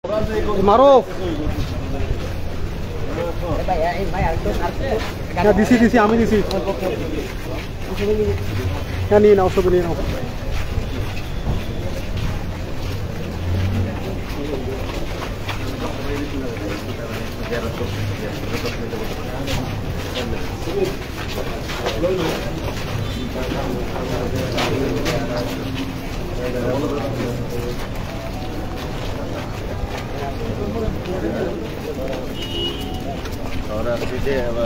মারুফ দিছি আমি দিছি হ্যাঁ নিয়ে নাও ছবি নিয়ে নাও ahora sí te va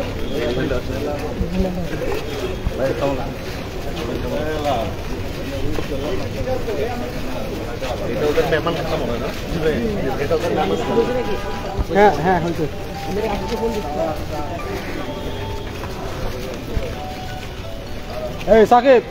এটা ওদের মেহমান খাতা মনে হয় না এটা ওদের মেহমান হ্যাঁ হ্যাঁ হয়েছে এই সাকিব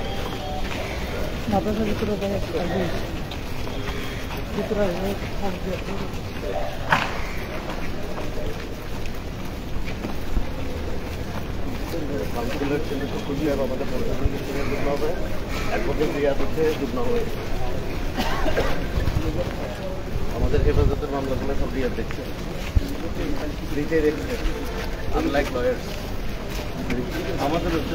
আমাদের হেফাজতের মামলাগুলো সব রিয়াদ দেখছে নিজে দেখছে আনলাইক লয়ার্স আমাদের হচ্ছে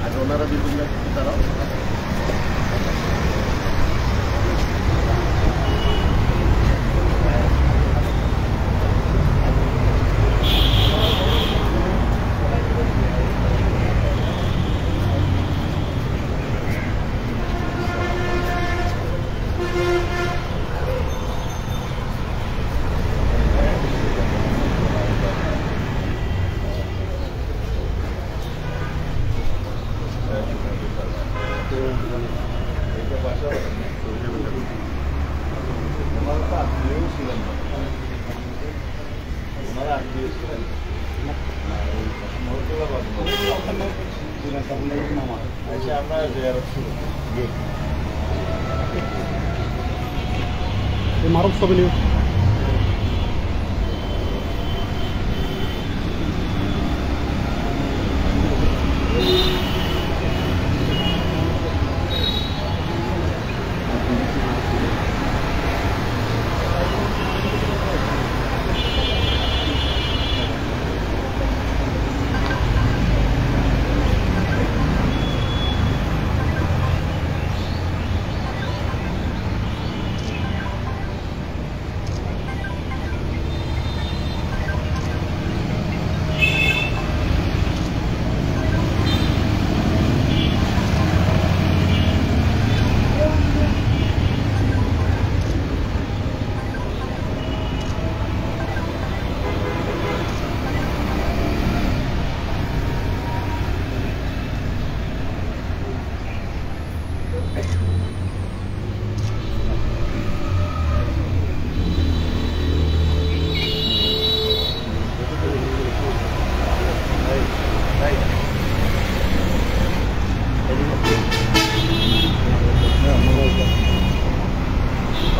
আর ওনারা বিভিন্ন তারা মারুফ ছবি নিও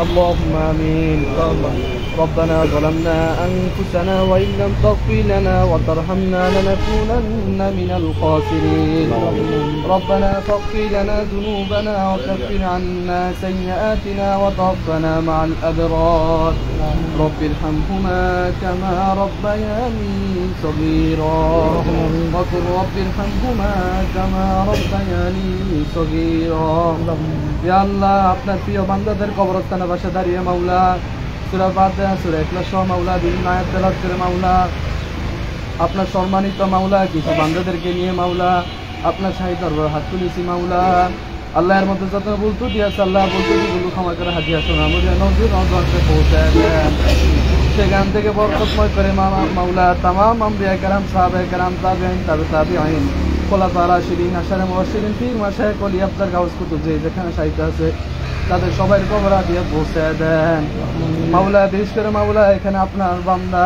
اللهم آمين. ربنا ظلمنا أنفسنا وإن لم تغفر لنا وترحمنا لنكونن من الخاسرين. ربنا فاغفر لنا ذنوبنا وكفر عنا سيئاتنا وتوفنا مع الأبرار. رب ارحمهما كما ربياني صغيرا. وقل رب ارحمهما كما ربياني صغيرا. يا الله আপনার প্রিয় বান্দাদের কবরস্থানে বসে দাঁড়িয়ে মাওলা সূরা ফাতিহা সূরা ইখলাস মাওলা বিভিন্ন আয়াত তেলাওয়াত করে মাওলা আপনার সম্মানিত মাওলা কিছু বান্দাদেরকে নিয়ে মাওলা আপনার শাহী দরবারে হাত তুলেছি মাওলা আল্লাহর মধ্যে যত ভুল ত্রুটি আছে আল্লাহ ভুল ত্রুটিগুলো ক্ষমা করে হাদিয়া শোনা আমাদের নজর নজরকে পৌঁছায় দেন সেখান থেকে বরকতময় করে মাওলা तमाम আম্বিয়া کرام সাহাবায়ে کرام তাবেঈন তাবে তাবেঈন খোলাফা রাশিদিন আশারে মুবাশশিরিন পীর মাশায়েখ ওলি আফতার গাউস কুতুব যেখানে সাহিত্য আছে তাদের সবাই কবর দিয়ে পৌঁছে দেন মাওলা। বিশেষ করে মাওলা এখানে আপনার বান্দা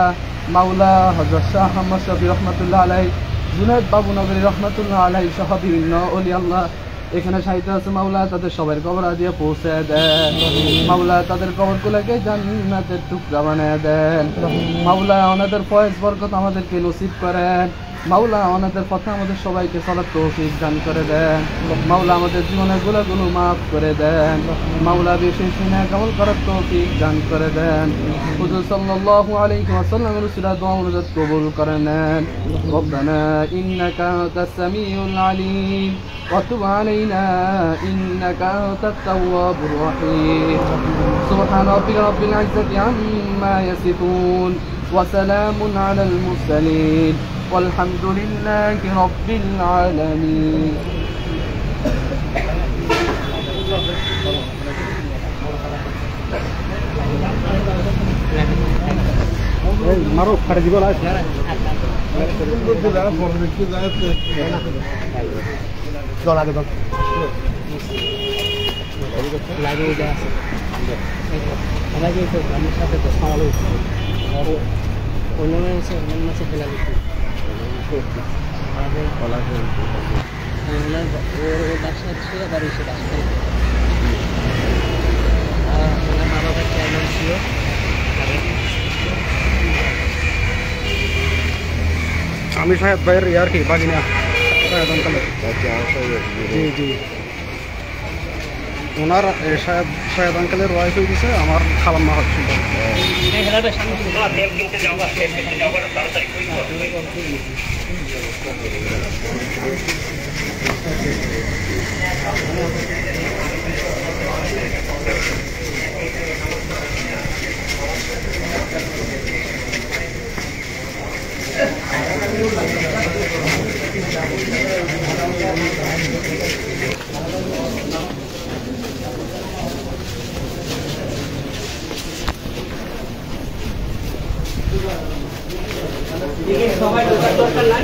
মাওলা হযরত শাহ আহমদ শফি রহমাতুল্লাহ আলাইহি, জুনায়েদ বাবু নগরী রহমাতুল্লাহ আলাইহি সহ বিভিন্ন ওলি আল্লাহ এখানে সাহিত্য আছে মাওলা, তাদের সবাই কবর দিয়ে পৌঁছে দেন মাওলা। তাদের কবরগুলোকে জান্নাতের টুকরা বানিয়ে দেন মাওলা। ওনাদের ফয়েজ বরকত আমাদেরকে নসিব করেন মাওলা। ওনাদের কথা আমাদের সবাইকে চলার তৌফিক দান করে দেন মাওলা। আমাদের জীবনের গুনাহগুলো মাফ করে দেন মাওলা। বেশি শুনে আমল করার তৌফিক দান করে দেন। হুজুর সাল্লাল্লাহু আলাইহি ওয়াসাল্লামের উসিলা দোয়া মুনাজাত কবুল করে নেন। রব্বানা ইন্নাকা আনতাস সামিউল আলিম ওয়া তুব আলাইনা ইন্নাকা আনতাত তাওয়াবুর রহিম। সুবহান রাব্বিকা রাব্বিল ইজ্জাতি আম্মা ইয়াসিফুন ওয়া সালামুন আলাল মুরসালিন والحمد لله رب العالمين. মারো ফাটে দিব না জল আগে জল লাগিয়ে দেওয়া আছে লাগিয়ে তো আমার সাথে তো সামাল অন্য মাছে ফেলা দিচ্ছি বাসা ছিল বাড়ি ছিল ওনার মা বাবার চেয়ারম্যান ছিল। আমি সাহেব ভাইয়ের ইয়ার কি বাগিনা জি জি ওনার সাহেব আঙ্কেলের ওয়াইফ হয়ে গেছে আমার খালাম্মা হচ্ছে। সবাই দরকার নাই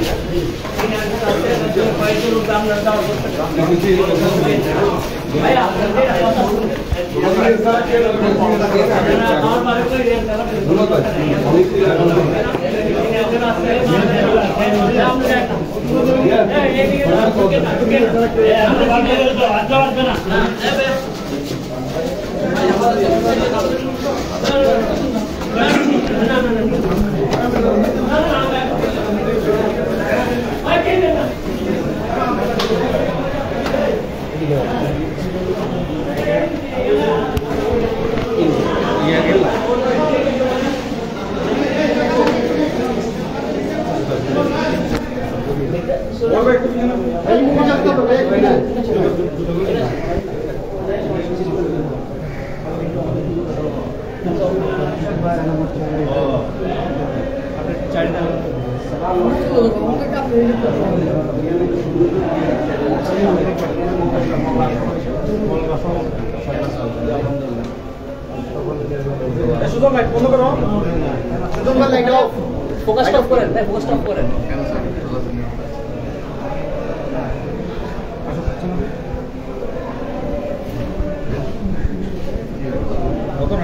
ফোকাস অফ করেন, ফোকাস অফ করেন।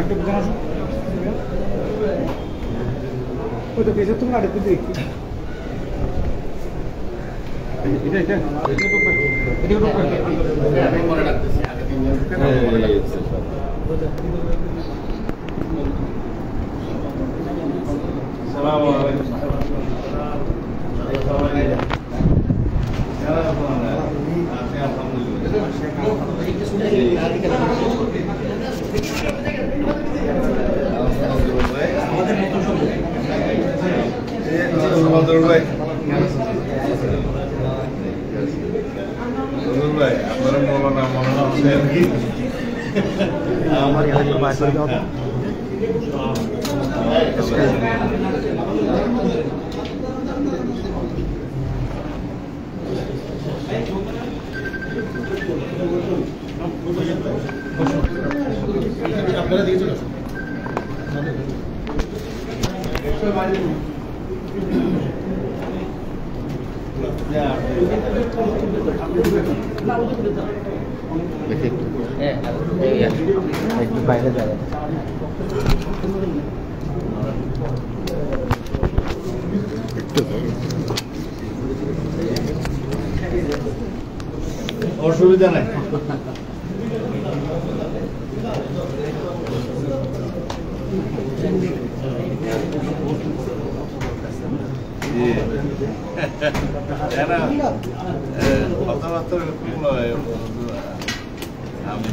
একটু বুঝানো আসো ওই তো পেছনে তুমি আড়ে দেখি এটা এটা এটা তো এটা তো আমি পরে রাখতেছি আগে 3 দিন পরে রাখতেছি আসসালামু আলাইকুম আপনারা মৌলানা মৌলানা হোসেন আমার এলাকায় বাইরে চলে যাও আপনারা দিয়ে চলে আসুন Yeah. একটু বাইরে যায় অসুবিধা নাই। কথাবার্তা এরকম নয়, আমি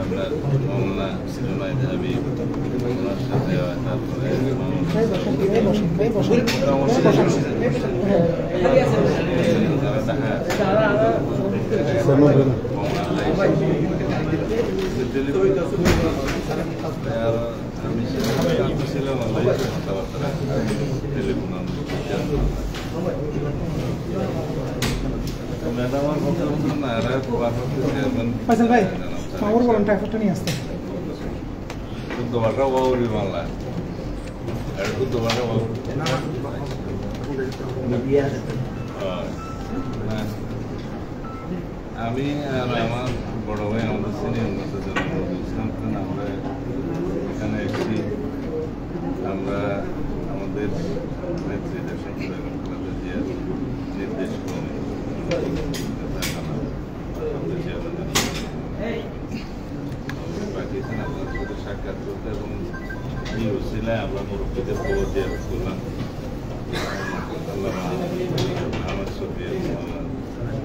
আমরা মৌলানা সিনেমায় যাবি ওনার সাথে তারপরে আমি ছিলাম কথাবার্তা টেলিফোন ম্যাডাম আমার কথা বলছেন না, এরা ফয়সাল ভাই খবর বলেন ট্রাফিকটা নিয়ে আসতে দুবারটা বাবুরি বাংলা দুবারটা বাবু আমি আর আমার বড় ভাই আমাদের সিনিয়র ইসলাম খান আমরা এখানে এসেছি। আমরা আমাদের নেত্রী নির্দেশ পাকিস্তান আপনাদের সাথে সাক্ষাৎ করতে এবং কি হচ্ছিলাম আমরা মুরব্বীদের খবর দিয়ে করলাম। আমার সফিয়া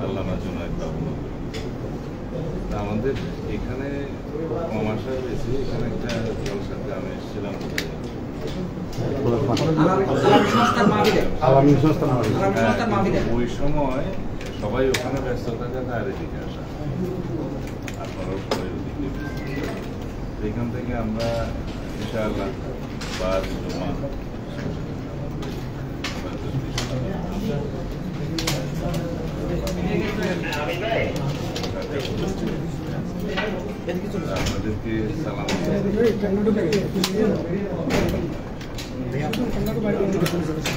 আল্লামা জুনায়েদ বাবু আমাদের এখানে কম আসা হয়েছে। এখানে একটা জলসাতে আমি এসেছিলাম ওই সময় সবাই ওখানে ব্যস্ত থাকে তার এদিকে আসা, আপনারাও সবাই ওদিকে। এখান থেকে আমরা ইনশাআল্লাহ বাদ জমা আপনাদেরকে সালাম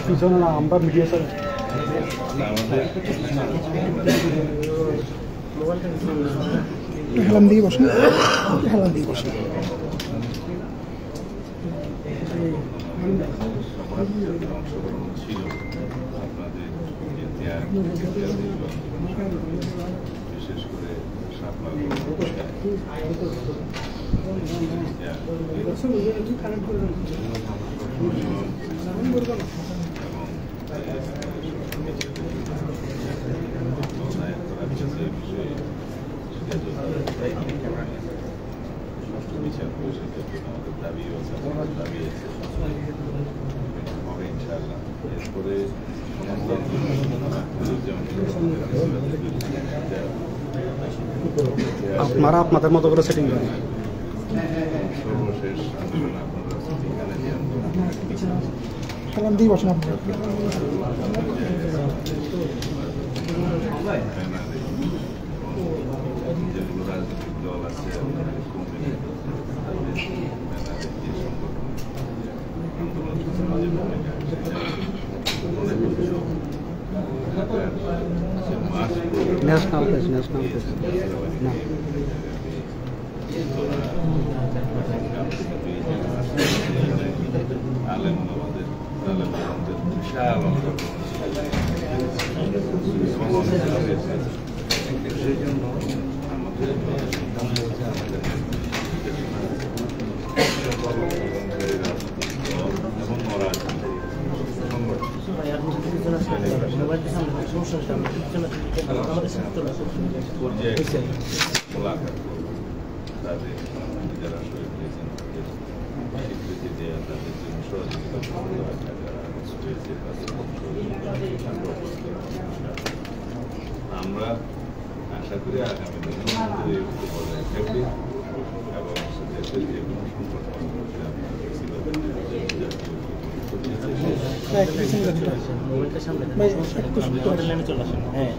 পিছনে না আমরা মিডিয়া স্যার হেলাম দিয়ে বসুন, হেলাম দিয়ে বসুন। অংশগ্রহণ ছিল আপনাদের বিশেষ করে বিচার পরিষদের জন্য আমাদের দাবি আছে, দাবি আছে হবে ইনশাআল্লাহ। এরপরে আপনারা আপনাদের মতো করে সেটিং করেন। সর্বশেষ আন্দোলন আপনারা এখানে যে হেলাম দিয়ে বসুন আপনারা। যেগুলো রাজনৈতিক দল আছে ন্যাশনাল প্রেস, ন্যাশনাল প্রেস না আলেম আমাদের বিশাল সেই জন্য আমাদের এবং পর্যায়ে মোলাকাত করব, তাদের যারা শহীদ হয়েছেন তাদের স্বীকৃতি দেওয়া, তাদের জন্য সহযোগিতা যারা আমরা আশা করি আগামী দিনে আমাদের এই বজায় থাকবে এবং দেশের যে কোনো সংকট হ্যাঁ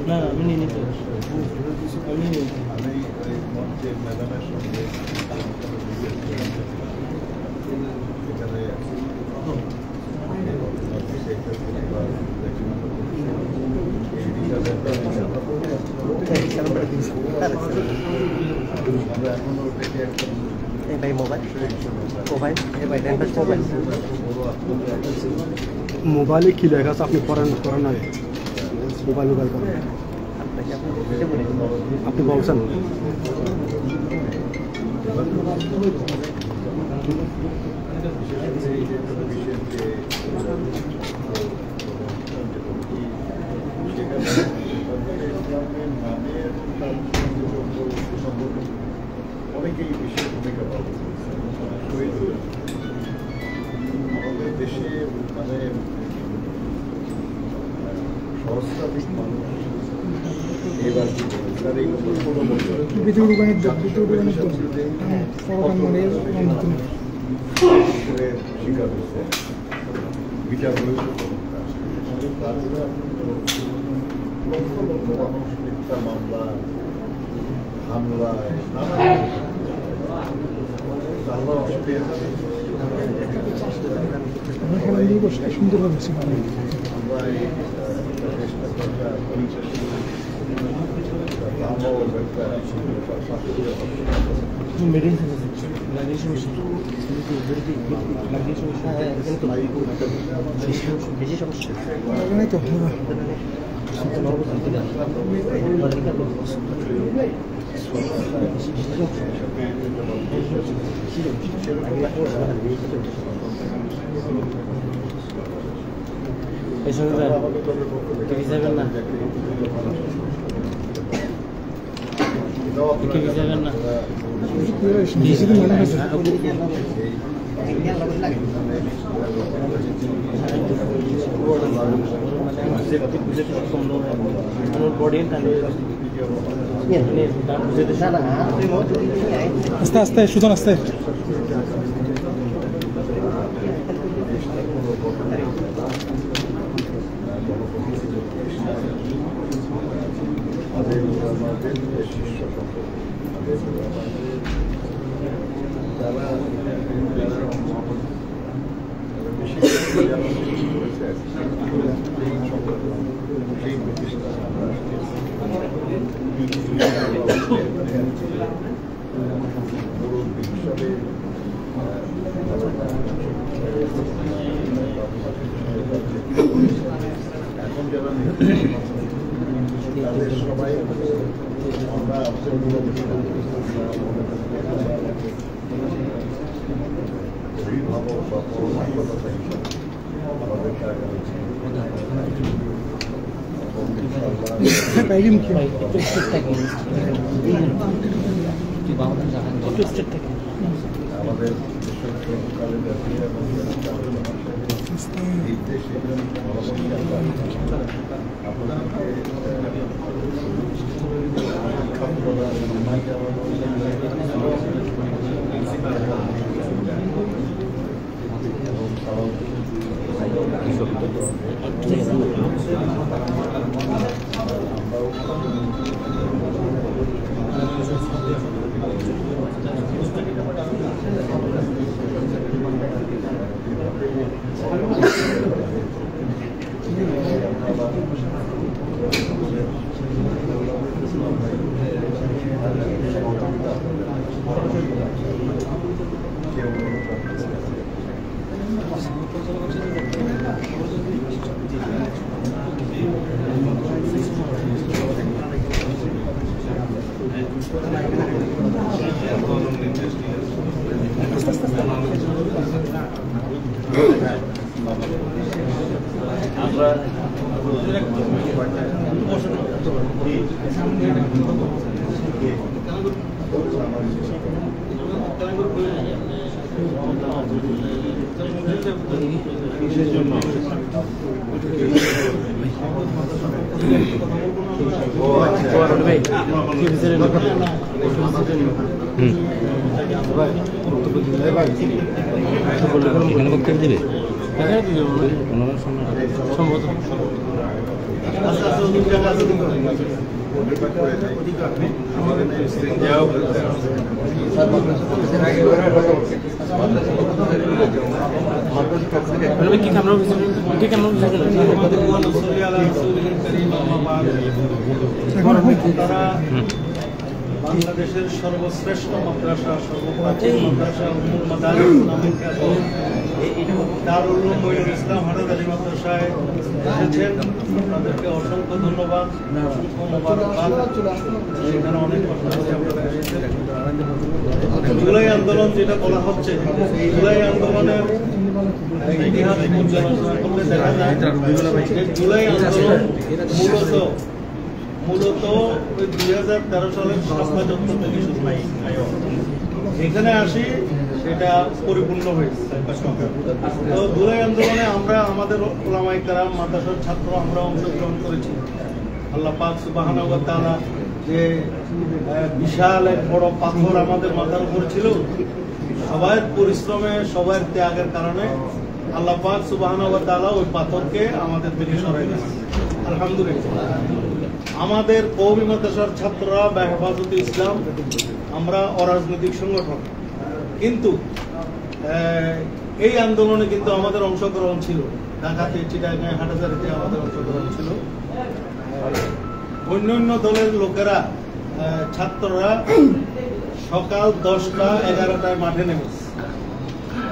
না আমি নিয়ে নিতে আমি ওই মঞ্চের ম্যাডামের সঙ্গে এখানে আমরা এখনো ওটাকে একটা মোবাইলে কি লেখা আছে আপনি পড়েন করেন না মোবাইল করেন আপনি বলছেন অনেকেই বিশেষ ভূমিকা পালন করেছে। আমাদের দেশে মানে সহস্রাধিক মানুষ এবার তার এই 16 বছর শিকার হয়েছে বিচার তারপরে লক্ষ লক্ষ মানুষ মিথ্যা মামলা হামলায় সুন্দর হচ্ছে বেশি সমস্যা আস্তে আস্তে সুজন আস্তে এখন যারা তাদের সবাই আমরা অভিভাবক বা পরমাত্মকতা হিসাবে আমাদের আমাদের এখানে বক্তব্য দিবে সম্ভবত বাংলাদেশের সর্বশ্রেষ্ঠ মাদ্রাসা, সর্বপ্রাচীন মাদ্রাসা উম্মুল মাদারিস নামে খ্যাত দারুল উলুম মঈনুল ইসলাম হাটাজারি মাদ্রাসায় এসেছেন। আপনাদেরকে অসংখ্য ধন্যবাদ, অসংখ্য মোবারকবাদ। সেখানে অনেক কষ্ট করে আপনারা এসেছেন। জুলাই আন্দোলন যেটা বলা হচ্ছে, এই জুলাই আন্দোলনের ইতিহাস পর্যালোচনা করলে দেখা যায় যে জুলাই আন্দোলন মূলত ওই 2013 সালের শাপলা চত্বর থেকে শুরু হয়। এখানে আসি সেটা পরিপূর্ণ হয়েছে। তো জুলাই আন্দোলনে আমরা আমাদের ওলামায়ে কেরাম, মাদ্রাসার ছাত্র আমরা অংশগ্রহণ করেছি। আল্লাহ পাক সুবহানাহু ওয়া তাআলা যে বিশাল এক বড় পাথর আমাদের মাথার উপর ছিল, সবার পরিশ্রমে সবার ত্যাগের কারণে আল্লাহ পাক সুবহানাহু ওয়া তাআলা ওই পাথরকে আমাদের থেকে সরাই দিয়েছে। আলহামদুলিল্লাহ। আমাদের কওমি মাদ্রাসার ছাত্ররা বা হেফাজতে ইসলাম আমরা অরাজনৈতিক সংগঠন, কিন্তু এই আন্দোলনে কিন্তু আমাদের অংশগ্রহণ ছিল। ঢাকাতে, চিটাগাং, হাটাজারিতে আমাদের অংশগ্রহণ ছিল। অন্যান্য দলের লোকেরা, ছাত্ররা সকাল 10টা 11টায় মাঠে নেমেছে।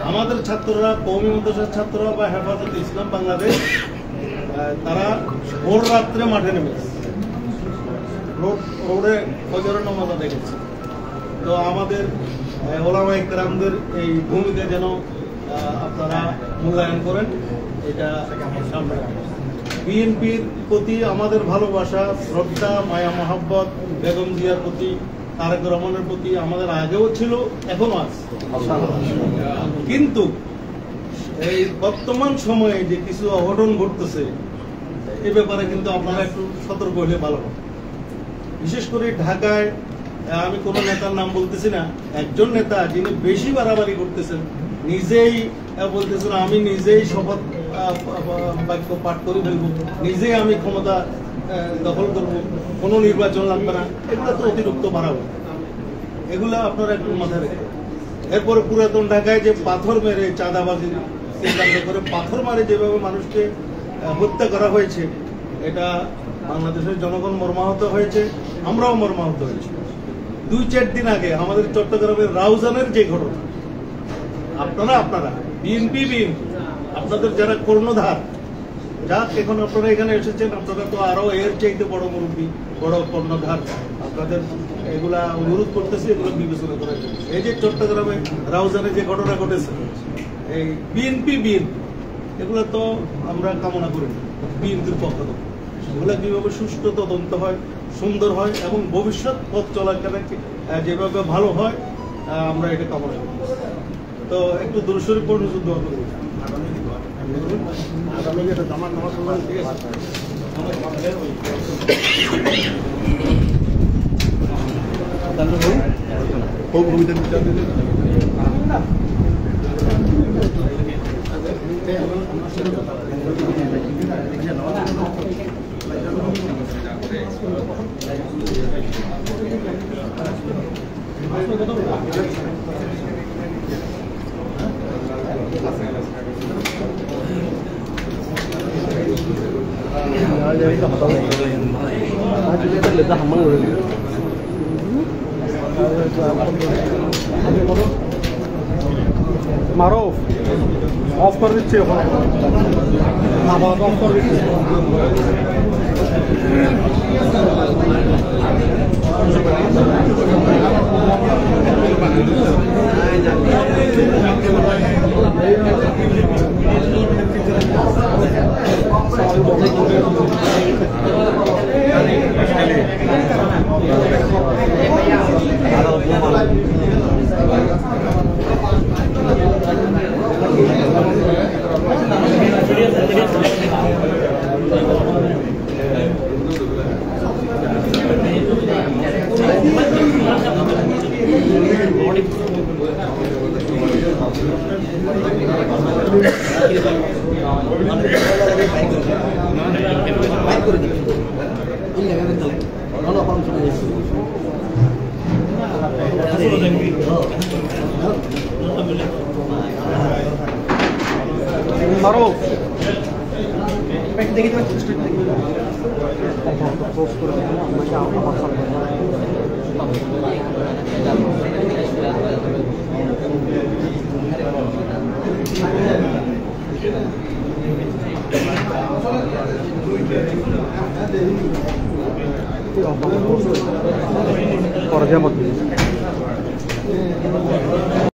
আমাদের ছাত্ররা, কওমি মাদ্রাসার ছাত্ররা বা হেফাজতে ইসলাম বাংলাদেশ, তারা ভোর রাত্রে মাঠে নেমেছে, রোডে ফজরের নামাজ আদায় করছে। তো আমাদের ওলামায়ে কেরামদের এই ভূমিকা যেন আপনারা মূল্যায়ন করেন, এটা সামনে রাখেন। বিএনপির প্রতি আমাদের ভালোবাসা, শ্রদ্ধা, মায়া মহাব্বত, বেগম জিয়ার প্রতি, তারেক রহমানের প্রতি আমাদের আগেও ছিল, এখনো আছে। কিন্তু এই বর্তমান সময়ে যে কিছু অঘটন ঘটতেছে, এ ব্যাপারে কিন্তু আপনারা একটু সতর্ক হলে ভালো হবে। বিশেষ করে ঢাকায়, আমি কোনো নেতার নাম বলতেছি না, একজন নেতা যিনি বেশি বাড়াবাড়ি করতেছেন, নিজেই বলতেছেন আমি নিজেই শপথ বাক্য পাঠ করে ফেলব, নিজেই আমি ক্ষমতা দখল করব, কোনো নির্বাচন লাগবে না। এগুলো তো অতিরিক্ত বাড়াবাড়ি, এগুলো আপনারা একটু মাথায় রেখে। এরপরে পুরাতন ঢাকায় যে পাথর মেরে চাঁদাবাজি সিদ্ধান্ত করে পাথর মারে যেভাবে মানুষকে হত্যা করা হয়েছে, এটা বাংলাদেশের জনগণ মর্মাহত হয়েছে, আমরাও মর্মাহত হয়েছি। 2-4 দিন আগে আমাদের চট্টগ্রামের রাউজানের যে ঘটনা, আপনারা বিএনপি আপনাদের যারা কর্ণধার, যাক এখন আপনারা এখানে এসেছেন, আপনারা তো আরো এর চাইতে বড় মুরব্বী, বড় কর্ণধার, আপনাদের এগুলা অনুরোধ করতেছি এগুলো বিবেচনা করার জন্য। এই যে চট্টগ্রামে রাউজানে যে ঘটনা ঘটেছে, এই বিএনপি এগুলো তো আমরা কামনা করি বিএনপির পক্ষ থেকে। এগুলো কিভাবে সুষ্ঠু তদন্ত হয়, সুন্দর হয় এবং ভবিষ্যৎ পথ চলাকালে যেভাবে ভালো হয়, আমরা এটা কামনা করি। তো একটু দূরশরী পড়ুন, শুদ্ধ হবে। মারুফ অফ করে দিচ্ছি, ওখানে অফ করে দিচ্ছি। বাইক করে দিই। পোস্ট করে দেবেন আপনাকে আমার সামনে পরে যেমন